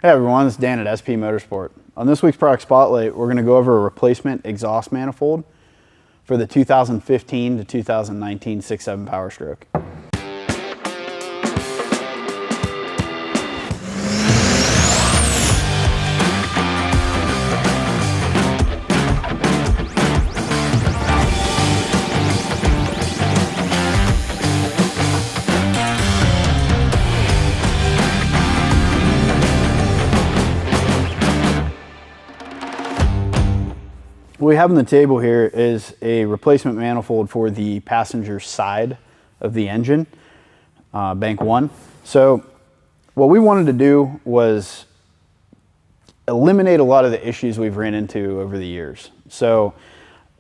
Hey everyone, it's Dan at SPE Motorsport. On this week's product spotlight, we're going to go over a replacement exhaust manifold for the 2015 to 2019 6.7 Powerstroke. What we have on the table here is a replacement manifold for the passenger side of the engine, bank one. So what we wanted to do was eliminate a lot of the issues we've ran into over the years. So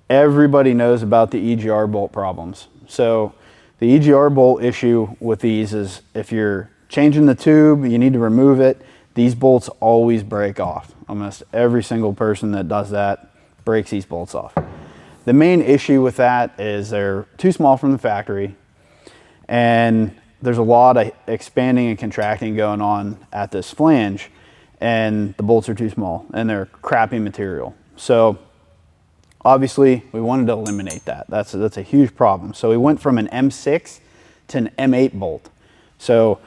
everybody knows about the EGR bolt problems. So the EGR bolt issue with these is if you're changing the tube, you need to remove it, these bolts always break off. Almost every single person that does that breaks these bolts off. The main issue with that is they're too small from the factory, and there's a lot of expanding and contracting going on at this flange, and the bolts are too small and they're crappy material. So obviously we wanted to eliminate that. That's a huge problem. So we went from an M6 to an M8 bolt. So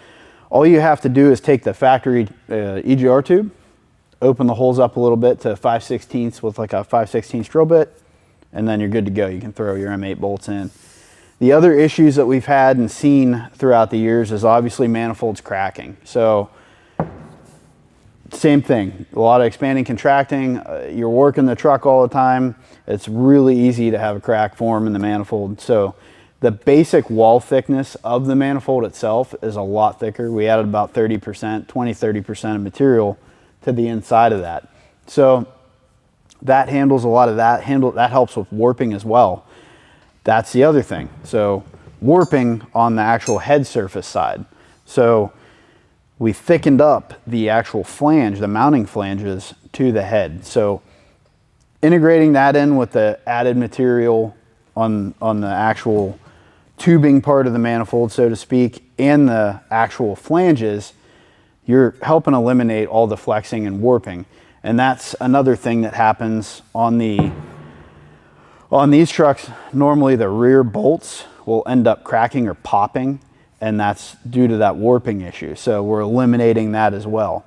all you have to do is take the factory EGR tube, open the holes up a little bit to 5/16 with like a 5/16 drill bit, and then you're good to go. You can throw your M8 bolts in. The other issues that we've had and seen throughout the years is obviously manifolds cracking. So same thing, a lot of expanding, contracting. You're working the truck all the time. It's really easy to have a crack form in the manifold. So the basic wall thickness of the manifold itself is a lot thicker. We added about 30%, 20-30% of material to the inside of that. So that handles a lot of that. That helps with warping as well. That's the other thing. So warping on the actual head surface side. So we thickened up the actual flange, the mounting flanges to the head. So integrating that in with the added material on the actual tubing part of the manifold, so to speak, and the actual flanges, you're helping eliminate all the flexing and warping. And that's another thing that happens on these trucks. Normally the rear bolts will end up cracking or popping, and that's due to that warping issue. So we're eliminating that as well.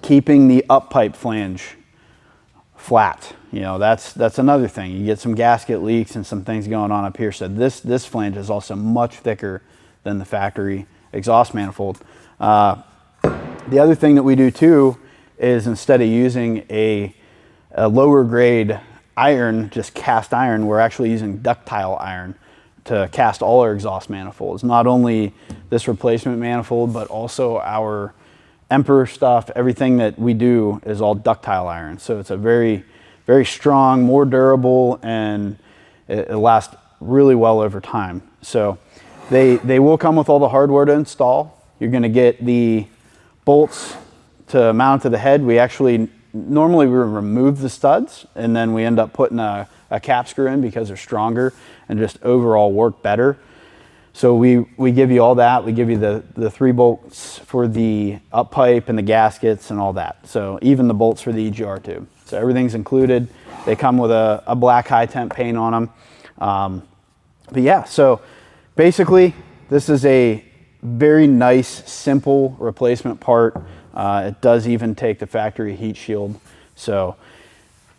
Keeping the up pipe flange flat, you know, that's another thing. You get some gasket leaks and some things going on up here. So this flange is also much thicker than the factory exhaust manifold. The other thing that we do too is instead of using a lower grade iron, just cast iron, we're actually using ductile iron to cast all our exhaust manifolds. Not only this replacement manifold, but also our Emperor stuff. Everything that we do is all ductile iron. So it's a very, very strong, more durable, and it lasts really well over time. So they will come with all the hardware to install. You're going to get the bolts to mount to the head. We actually normally remove the studs, and then we end up putting a cap screw in because they're stronger and just overall work better. So we give you all that. We give you the 3 bolts for the up pipe and the gaskets and all that. So even the bolts for the EGR tube. So everything's included. They come with a black high temp paint on them. But yeah, so basically this is a very nice, simple replacement part. It does even take the factory heat shield. So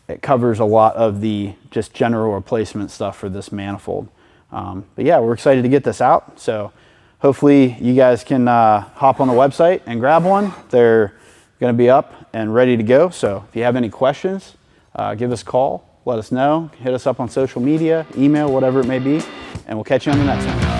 it covers a lot of the just general replacement stuff for this manifold. But yeah, we're excited to get this out. So hopefully you guys can hop on the website and grab one. They're going to be up and ready to go. So if you have any questions, give us a call, let us know, hit us up on social media, email, whatever it may be, and we'll catch you on the next one.